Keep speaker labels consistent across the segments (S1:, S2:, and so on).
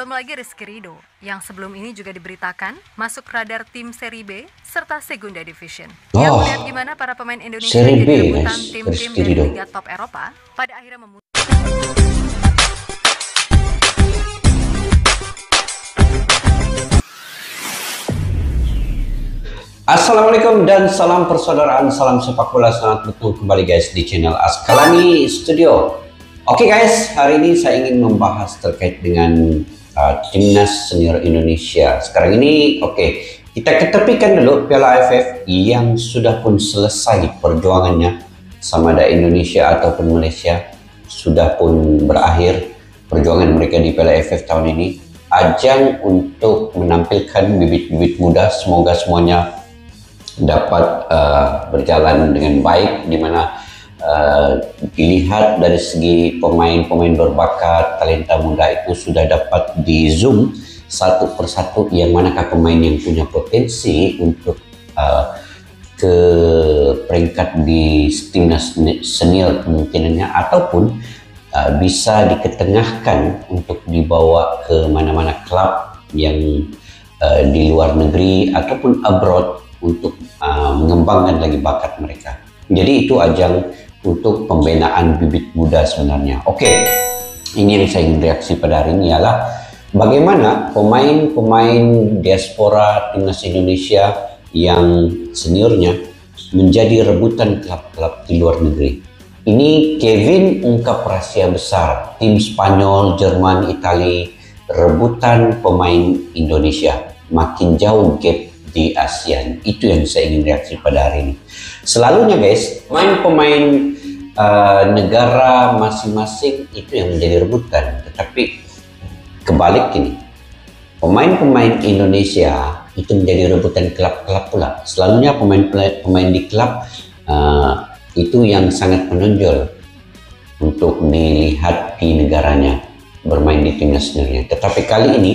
S1: Belum lagi Rizky Ridho, yang sebelum ini juga diberitakan masuk radar tim Seri B serta Segunda Division. Yang melihat gimana para pemain Indonesia
S2: Seri B,
S1: jadi rebutan
S2: guys,
S1: tim-tim
S2: Rizky
S1: dari
S2: Ridho.
S1: Liga Top Eropa, pada akhirnya
S2: Assalamualaikum dan salam persaudaraan, salam sepak bola. Selamat bertemu kembali guys di channel Askalani Studio. Oke guys, hari ini saya ingin membahas terkait dengan timnas senior Indonesia. Sekarang ini kita ketepikan dulu Piala AFF yang sudah pun selesai perjuangannya. Sama ada Indonesia ataupun Malaysia sudah pun berakhir perjuangan mereka di Piala AFF tahun ini. Ajang untuk menampilkan bibit-bibit muda, semoga semuanya dapat berjalan dengan baik, di mana dilihat dari segi pemain-pemain berbakat, talenta muda itu sudah dapat di zoom satu persatu yang manakah pemain yang punya potensi untuk ke peringkat di timnas senior kemungkinannya, ataupun bisa diketengahkan untuk dibawa ke mana-mana klub yang di luar negeri ataupun abroad untuk mengembangkan lagi bakat mereka. Jadi itu ajang untuk pembinaan bibit muda sebenarnya. Ini yang saya ingin reaksi pada hari ini ialah bagaimana pemain-pemain diaspora timnas Indonesia yang seniornya menjadi rebutan klub-klub di luar negeri. Ini Kevin ungkap rahasia besar, tim Spanyol, Jerman, Italia rebutan pemain Indonesia, makin jauh gap di ASEAN. Itu yang saya ingin reaksi pada hari ini. Selalunya guys, pemain-pemain negara masing-masing itu yang menjadi rebutan, tetapi kebalik ini, pemain-pemain Indonesia itu menjadi rebutan klub-klub pula. Selalunya pemain di klub itu yang sangat menonjol untuk dilihat di negaranya bermain di timnas seniornya. Tetapi kali ini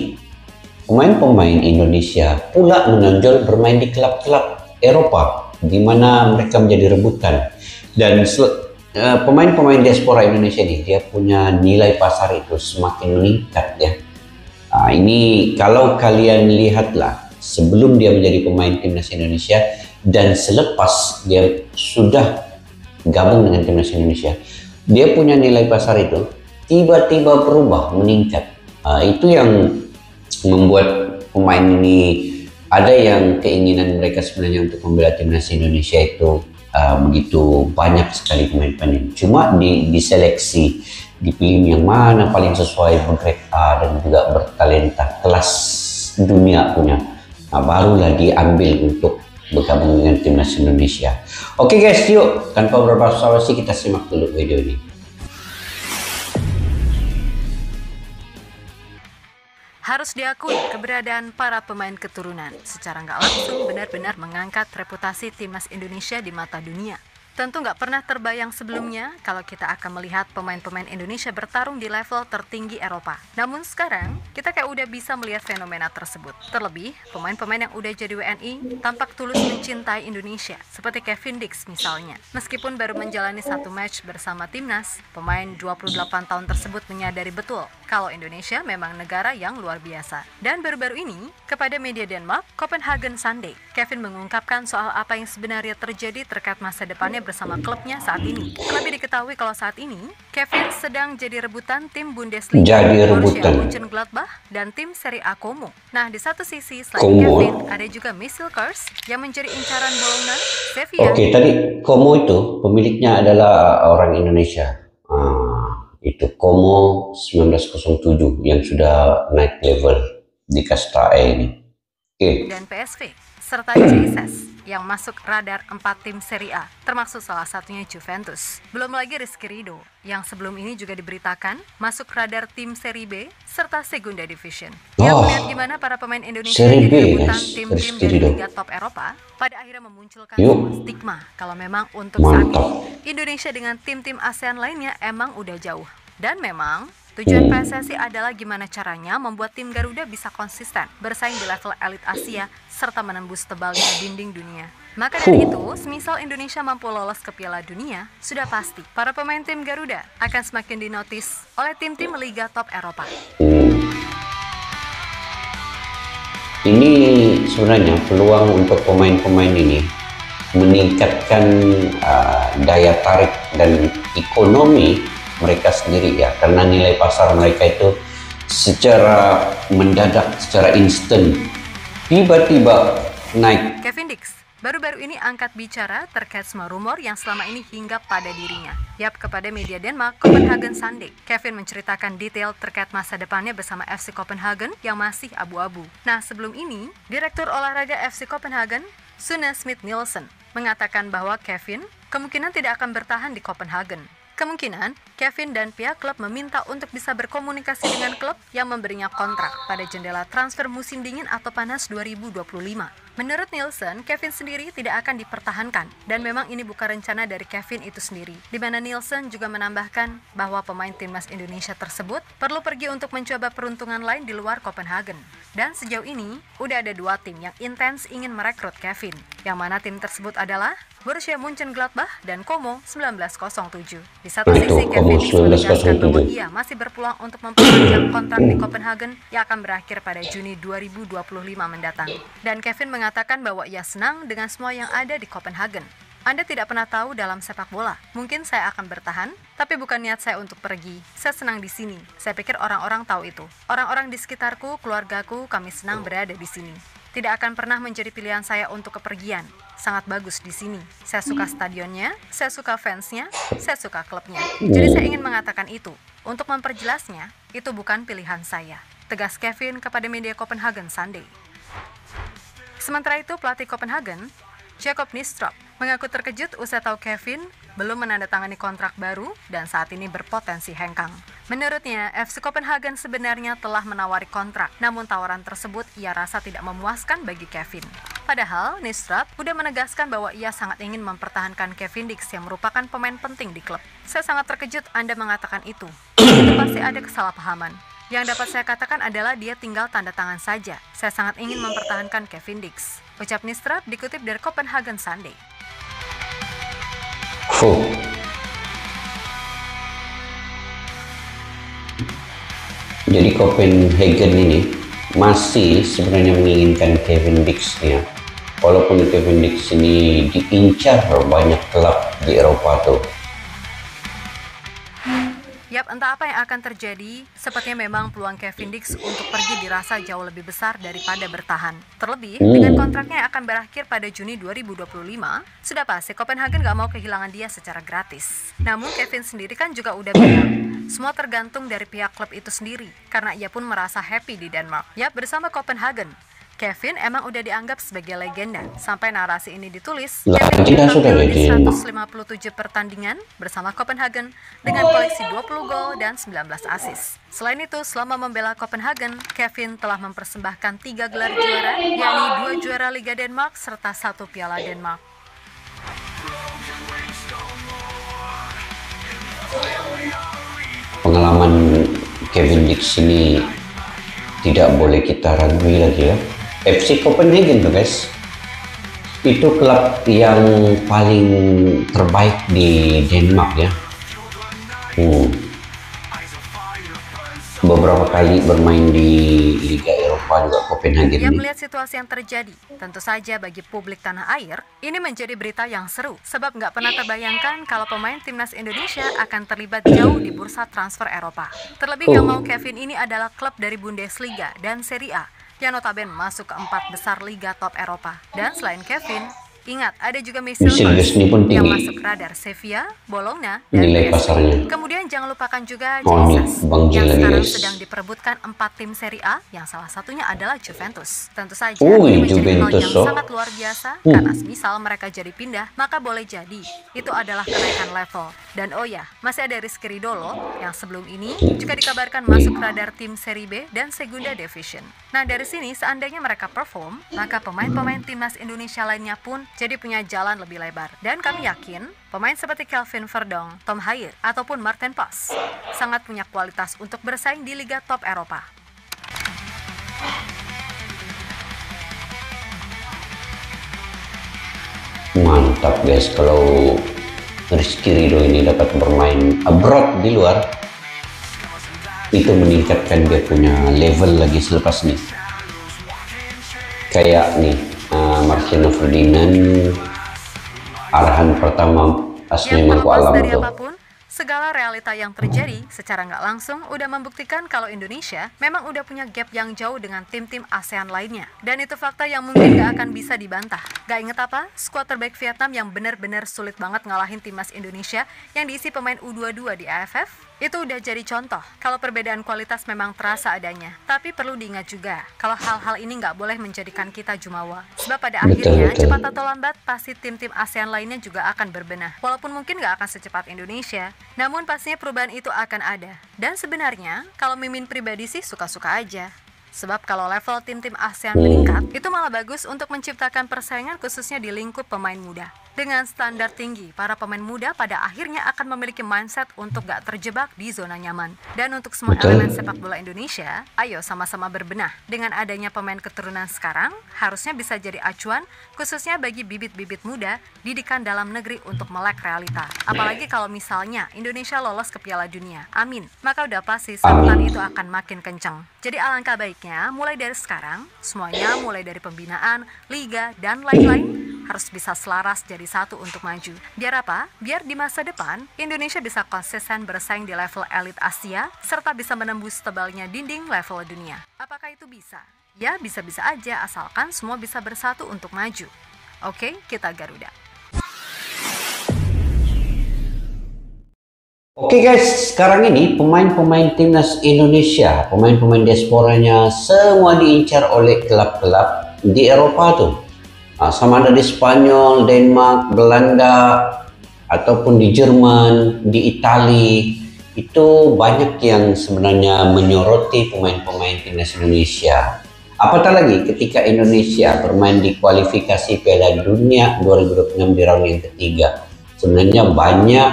S2: pemain-pemain Indonesia pula menonjol bermain di klub-klub Eropa, di mana mereka menjadi rebutan. Dan pemain-pemain diaspora Indonesia ini, dia punya nilai pasar itu semakin meningkat ya. Ini kalau kalian lihatlah, sebelum dia menjadi pemain timnas Indonesia dan selepas dia sudah gabung dengan timnas Indonesia, dia punya nilai pasar itu tiba-tiba berubah, meningkat. Itu yang membuat pemain ini ada yang keinginan mereka sebenarnya untuk membela timnas Indonesia itu begitu banyak sekali pemain-pemain. Cuma diseleksi, dipilih yang mana paling sesuai bergrade A dan juga bertalenta kelas dunia punya. Barulah diambil untuk bergabung dengan timnas Indonesia. Oke guys, yuk tanpa berbasa-basi kita simak dulu video ini.
S1: Harus diakui, keberadaan para pemain keturunan secara nggak langsung benar-benar mengangkat reputasi timnas Indonesia di mata dunia. Tentu nggak pernah terbayang sebelumnya kalau kita akan melihat pemain-pemain Indonesia bertarung di level tertinggi Eropa. Namun sekarang, kita kayak udah bisa melihat fenomena tersebut. Terlebih, pemain-pemain yang udah jadi WNI tampak tulus mencintai Indonesia, seperti Kevin Dix misalnya. Meskipun baru menjalani satu match bersama timnas, pemain 28 tahun tersebut menyadari betul kalau Indonesia memang negara yang luar biasa. Dan baru-baru ini, kepada media Denmark, Copenhagen Sunday, Kevin mengungkapkan soal apa yang sebenarnya terjadi terkait masa depannya bersama klubnya saat ini. Terlebih diketahui kalau saat ini, Kevin sedang jadi rebutan tim Bundesliga, Borussia Mönchengladbach, dan tim Serie A Como. Nah, di satu sisi, selain Kevin, ada juga Misselkers yang menjadi incaran Bologna, Sevilla.
S2: Tadi Como itu pemiliknya adalah orang Indonesia. Itu Como 1907 yang sudah naik level di kasta A ini.
S1: Dan PSV serta JSS yang masuk radar 4 tim Serie A, termasuk salah satunya Juventus. Belum lagi Rizky Ridho, yang sebelum ini juga diberitakan masuk radar tim Seri B serta Segunda Division. Yang melihat gimana para pemain Indonesia jadi rebutan tim-tim dari Liga Top Eropa, pada akhirnya memunculkan stigma kalau memang untuk saat ini Indonesia dengan tim-tim ASEAN lainnya emang udah jauh. Dan memang tujuan PSSI adalah gimana caranya membuat tim Garuda bisa konsisten bersaing di level elit Asia serta menembus tebalnya dinding dunia. Maka dari itu, semisal Indonesia mampu lolos ke Piala Dunia, sudah pasti para pemain tim Garuda akan semakin dinotis oleh tim-tim Liga Top Eropa.
S2: ini sebenarnya peluang untuk pemain-pemain ini meningkatkan daya tarik dan ekonomi mereka sendiri ya, karena nilai pasar mereka itu secara mendadak, secara instan tiba-tiba naik.
S1: Kevin Dix baru-baru ini angkat bicara terkait semua rumor yang selama ini hinggap pada dirinya. Yap, kepada media Denmark, Copenhagen Sunday, Kevin menceritakan detail terkait masa depannya bersama FC Copenhagen yang masih abu-abu. Nah, sebelum ini, Direktur Olahraga FC Copenhagen, Sune Smith Nielsen, mengatakan bahwa Kevin kemungkinan tidak akan bertahan di Copenhagen. Kemungkinan, Kevin dan pihak klub meminta untuk bisa berkomunikasi dengan klub yang memberinya kontrak pada jendela transfer musim dingin atau panas 2025. Menurut Nielsen, Kevin sendiri tidak akan dipertahankan, dan memang ini bukan rencana dari Kevin itu sendiri. Di mana Nielsen juga menambahkan bahwa pemain timnas Indonesia tersebut perlu pergi untuk mencoba peruntungan lain di luar Copenhagen. Dan sejauh ini, udah ada 2 tim yang intens ingin merekrut Kevin, yang mana tim tersebut adalah Borussia Mönchengladbach dan Como 1907. Di satu sisi, Kevin Dix menegaskan bahwa ia masih berpeluang untuk memperpanjang kontrak di Copenhagen yang akan berakhir pada Juni 2025 mendatang. Dan Kevin mengatakan bahwa ia senang dengan semua yang ada di Copenhagen. Anda tidak pernah tahu dalam sepak bola. Mungkin saya akan bertahan, tapi bukan niat saya untuk pergi. Saya senang di sini. Saya pikir orang-orang tahu itu. Orang-orang di sekitarku, keluargaku, kami senang berada di sini. Tidak akan pernah menjadi pilihan saya untuk kepergian. Sangat bagus di sini. Saya suka stadionnya, saya suka fansnya, saya suka klubnya. Jadi saya ingin mengatakan itu. Untuk memperjelasnya, itu bukan pilihan saya. Tegas Kevin kepada media Copenhagen Sunday. Sementara itu, pelatih Copenhagen, Jacob Nistrup, mengaku terkejut usai tahu Kevin belum menandatangani kontrak baru dan saat ini berpotensi hengkang. Menurutnya, FC Copenhagen sebenarnya telah menawari kontrak, namun tawaran tersebut ia rasa tidak memuaskan bagi Kevin. Padahal, Nistrup sudah menegaskan bahwa ia sangat ingin mempertahankan Kevin Dix yang merupakan pemain penting di klub. Saya sangat terkejut Anda mengatakan itu. Itu pasti ada kesalahpahaman. Yang dapat saya katakan adalah dia tinggal tanda tangan saja. Saya sangat ingin mempertahankan Kevin Dix. Ucap Nistrup dikutip dari Copenhagen Sunday.
S2: Jadi Copenhagen ini masih sebenarnya menginginkan Kevin Dix ya. Walaupun Kevin Dix ini diincar banyak klub di Eropa tuh.
S1: Yap, entah apa yang akan terjadi, sepertinya memang peluang Kevin Dix untuk pergi dirasa jauh lebih besar daripada bertahan. Terlebih, dengan kontraknya yang akan berakhir pada Juni 2025, sudah pasti Copenhagen gak mau kehilangan dia secara gratis. Namun Kevin sendiri kan juga udah bilang, semua tergantung dari pihak klub itu sendiri, karena ia pun merasa happy di Denmark. Yap, bersama Copenhagen, Kevin emang udah dianggap sebagai legenda. Sampai narasi ini ditulis, Kevin tampil di 157 pertandingan bersama Copenhagen dengan koleksi 20 gol dan 19 assist. Selain itu, selama membela Copenhagen, Kevin telah mempersembahkan 3 gelar juara, yakni 2 juara Liga Denmark serta 1 Piala Denmark.
S2: Pengalaman Kevin Dix ini tidak boleh kita ragui lagi ya. FC Copenhagen tuh guys, itu klub yang paling terbaik di Denmark ya. Beberapa kali bermain di Liga Eropa juga Copenhagen.
S1: Ia melihat situasi yang terjadi. Tentu saja bagi publik tanah air, ini menjadi berita yang seru. Sebab nggak pernah terbayangkan kalau pemain timnas Indonesia akan terlibat jauh di bursa transfer Eropa. Terlebih yang mau Kevin ini adalah klub dari Bundesliga dan Serie A, yang notabene masuk ke 4 besar liga top Eropa. Dan selain Kevin, ingat, ada juga Michel yang masuk radar Sevilla, Bologna, dan PSG. Kemudian jangan lupakan juga Jesus yang sekarang sedang diperebutkan 4 tim Serie A, yang salah satunya adalah Juventus. Tentu saja ini menjadi hal yang sangat luar biasa, karena misal mereka jadi pindah, maka boleh jadi itu adalah kenaikan level. Dan oh ya, masih ada Rizky Ridolo yang sebelum ini juga dikabarkan masuk radar tim Serie B dan Segunda Division. Nah, dari sini seandainya mereka perform, maka pemain-pemain timnas Indonesia lainnya pun jadi punya jalan lebih lebar. Dan kami yakin, pemain seperti Kelvin Verdong, Tom Haier, ataupun Martin Pas sangat punya kualitas untuk bersaing di liga top Eropa.
S2: Mantap guys, kalau Rizky Ridho ini dapat bermain abroad di luar, itu meningkatkan dia punya level lagi selepas ini. kayak nih Marcelino Ferdinand, arahan pertama asli
S1: Yang
S2: Mangku
S1: terlepas
S2: Alam
S1: dari
S2: tuh.
S1: apapun, segala realita yang terjadi secara nggak langsung udah membuktikan kalau Indonesia memang udah punya gap yang jauh dengan tim-tim ASEAN lainnya. Dan itu fakta yang mungkin nggak akan bisa dibantah. Gak inget apa? Skuad terbaik Vietnam yang benar-benar sulit banget ngalahin timnas Indonesia yang diisi pemain U22 di AFF? Itu udah jadi contoh kalau perbedaan kualitas memang terasa adanya. Tapi perlu diingat juga kalau hal-hal ini nggak boleh menjadikan kita jumawa. Sebab pada akhirnya
S2: Betul.
S1: cepat atau lambat pasti tim-tim ASEAN lainnya juga akan berbenah. Walaupun mungkin nggak akan secepat Indonesia, namun pastinya perubahan itu akan ada. Dan sebenarnya kalau Mimin pribadi sih suka-suka aja. Sebab kalau level tim-tim ASEAN meningkat, itu malah bagus untuk menciptakan persaingan khususnya di lingkup pemain muda. Dengan standar tinggi, para pemain muda pada akhirnya akan memiliki mindset untuk gak terjebak di zona nyaman. Dan untuk semua
S2: Betul.
S1: elemen sepak bola Indonesia, ayo sama-sama berbenah. Dengan adanya pemain keturunan sekarang, harusnya bisa jadi acuan, khususnya bagi bibit-bibit muda, didikan dalam negeri untuk melek realita. Apalagi kalau misalnya Indonesia lolos ke Piala Dunia. Amin. Maka udah pasti sambutan itu akan makin kenceng. Jadi alangkah baiknya, mulai dari sekarang, semuanya mulai dari pembinaan, liga, dan lain-lain, harus bisa selaras jadi satu untuk maju. Biar apa? Biar di masa depan, Indonesia bisa konsisten bersaing di level elit Asia, serta bisa menembus tebalnya dinding level dunia. Apakah itu bisa? Ya, bisa-bisa aja, asalkan semua bisa bersatu untuk maju. Oke, kita Garuda.
S2: Oke guys, sekarang ini pemain-pemain timnas Indonesia, pemain-pemain diasporanya semua diincar oleh klub-klub di Eropa tuh. Sama ada di Spanyol, Denmark, Belanda, ataupun di Jerman, di Italia. Itu banyak yang sebenarnya menyoroti pemain-pemain timnas Indonesia. Apatah lagi ketika Indonesia bermain di kualifikasi Piala Dunia 2026 di round yang ketiga. Sebenarnya banyak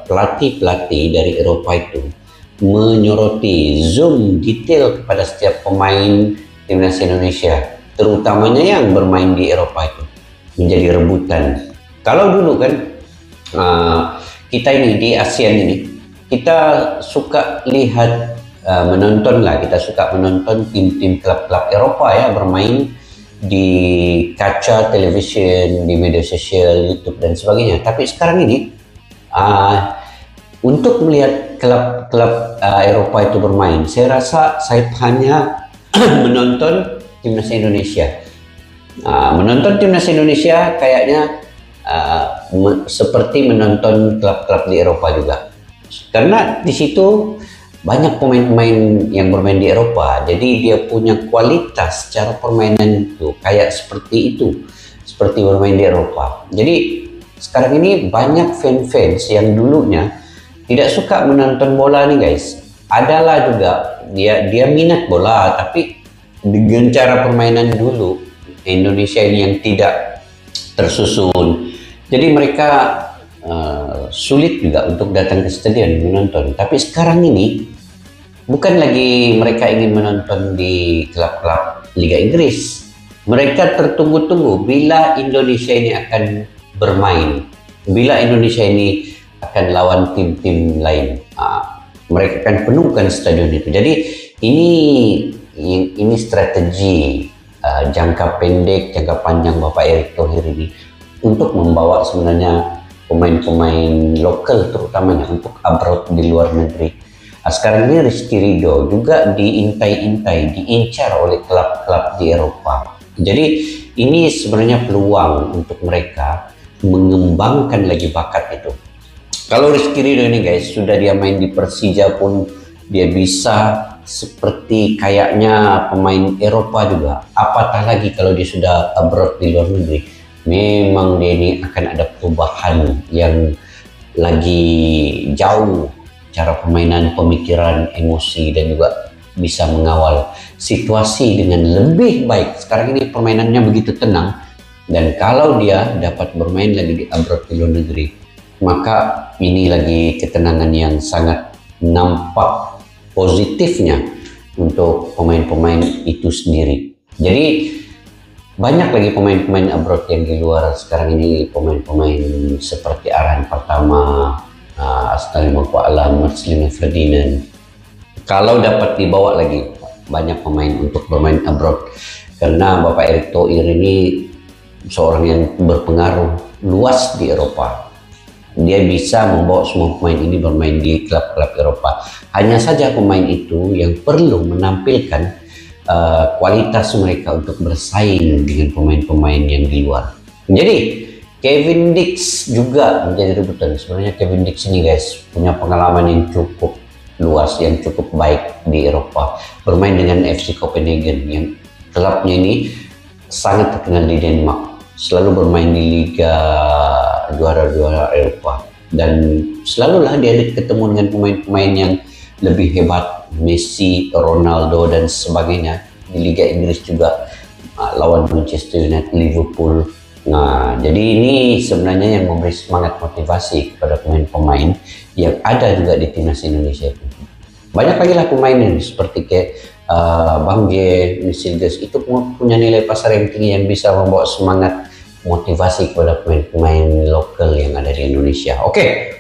S2: pelatih-pelatih dari Eropa itu menyoroti, zoom detail kepada setiap pemain timnas Indonesia, terutamanya yang bermain di Eropa itu menjadi rebutan. Kalau dulu kan kita ini di ASEAN ini kita suka lihat menonton tim-tim klub-klub Eropa ya bermain di kaca televisi, di media sosial, YouTube dan sebagainya. Tapi sekarang ini untuk melihat klub-klub Eropa itu bermain, saya rasa saya hanya menonton timnas Indonesia. Menonton timnas Indonesia kayaknya seperti menonton klub-klub di Eropa juga, karena di situ banyak pemain-pemain yang bermain di Eropa, jadi dia punya kualitas cara permainan itu kayak seperti itu, seperti bermain di Eropa. Jadi sekarang ini banyak fans yang dulunya tidak suka menonton bola nih guys, adalah juga dia minat bola, tapi dengan cara permainan dulu Indonesia ini yang tidak tersusun, jadi mereka sulit juga untuk datang ke stadion menonton. Tapi sekarang ini bukan lagi mereka ingin menonton di klub-klub Liga Inggris, mereka tertunggu-tunggu bila Indonesia ini akan bermain, bila Indonesia ini akan lawan tim-tim lain. Mereka akan penuhkan stadion itu. Jadi ini strategi jangka pendek, jangka panjang Bapak Erick Thohir ini untuk membawa sebenarnya pemain-pemain lokal terutamanya untuk abroad di luar negeri. Sekarang ini Rizky Ridho juga diincar oleh klub-klub di Eropa. Jadi ini sebenarnya peluang untuk mereka mengembangkan lagi bakat itu. Kalau Rizky Ridho ini guys, sudah dia main di Persija pun dia bisa seperti kayaknya pemain Eropa juga. Apatah lagi kalau dia sudah abroad di luar negeri, memang dia ini akan ada perubahan yang lagi jauh, cara permainan, pemikiran, emosi, dan juga bisa mengawal situasi dengan lebih baik. Sekarang ini permainannya begitu tenang, dan kalau dia dapat bermain lagi di abroad di luar negeri, maka ini lagi ketenangan yang sangat nampak positifnya untuk pemain-pemain itu sendiri. Jadi banyak lagi pemain-pemain abroad yang di luar sekarang ini, pemain-pemain seperti arahan pertama Asnawi Mangku Alam, Marcelino Ferdinand. Kalau dapat dibawa lagi banyak pemain untuk bermain abroad, karena Bapak Erick Thohir ini seorang yang berpengaruh luas di Eropa. Dia bisa membawa semua pemain ini bermain di klub-klub Eropa. Hanya saja pemain itu yang perlu menampilkan kualitas mereka untuk bersaing dengan pemain-pemain yang di luar. Jadi Kevin Dix juga menjadi rebutan. Sebenarnya Kevin Dix ini guys punya pengalaman yang cukup luas, yang cukup baik di Eropa. Bermain dengan FC Copenhagen yang klubnya ini sangat terkenal di Denmark. Selalu bermain di Liga juara-juara Eropa. Dan selalulah dia ketemu dengan pemain-pemain yang lebih hebat. Messi, Ronaldo, dan sebagainya. Di Liga Inggris juga lawan Manchester United, Liverpool. Nah, jadi ini sebenarnya yang memberi semangat motivasi kepada pemain-pemain yang ada juga di timnas Indonesia itu. Banyak lagi lah pemain ini seperti kayak Bang J, Misilgas itu punya nilai pasar yang tinggi yang bisa membawa semangat motivasi kepada pemain-pemain lokal yang ada di Indonesia. Oke,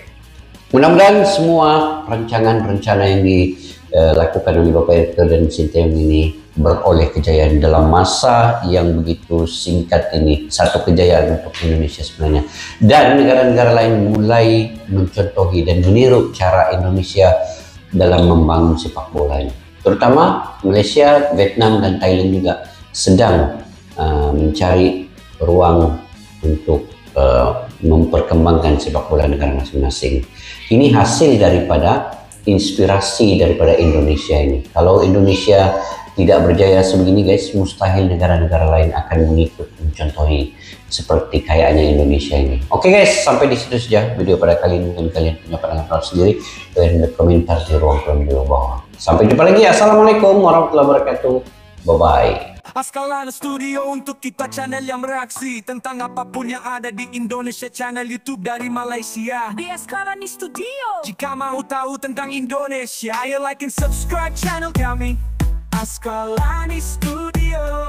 S2: mudah-mudahan semua rencana yang dilakukan oleh Bapak Erick Thohir dan Sinteyong ini beroleh kejayaan dalam masa yang begitu singkat ini. Satu kejayaan untuk Indonesia sebenarnya. Dan negara-negara lain mulai mencontohi dan meniru cara Indonesia dalam membangun sepak bola ini. Terutama Malaysia, Vietnam, dan Thailand juga sedang mencari ruang untuk memperkembangkan sepak bola negara masing-masing. Ini hasil daripada inspirasi daripada Indonesia ini. Kalau Indonesia tidak berjaya sebegini guys, mustahil negara-negara lain akan mengikut mencontohi seperti kayaknya Indonesia ini. Oke guys, sampai di situ saja video pada kali ini. Mungkin kalian punya pandangan sendiri, kalian berkomentar di ruang komen di bawah. Sampai jumpa lagi. Assalamualaikum warahmatullahi wabarakatuh. Bye bye.
S3: Askalana Studio untuk kita channel yang bereaksi tentang apapun yang ada di Indonesia, channel YouTube dari Malaysia di Askalani Studio. Jika mau tahu tentang Indonesia, ayo like and subscribe channel kami Askalani Studio.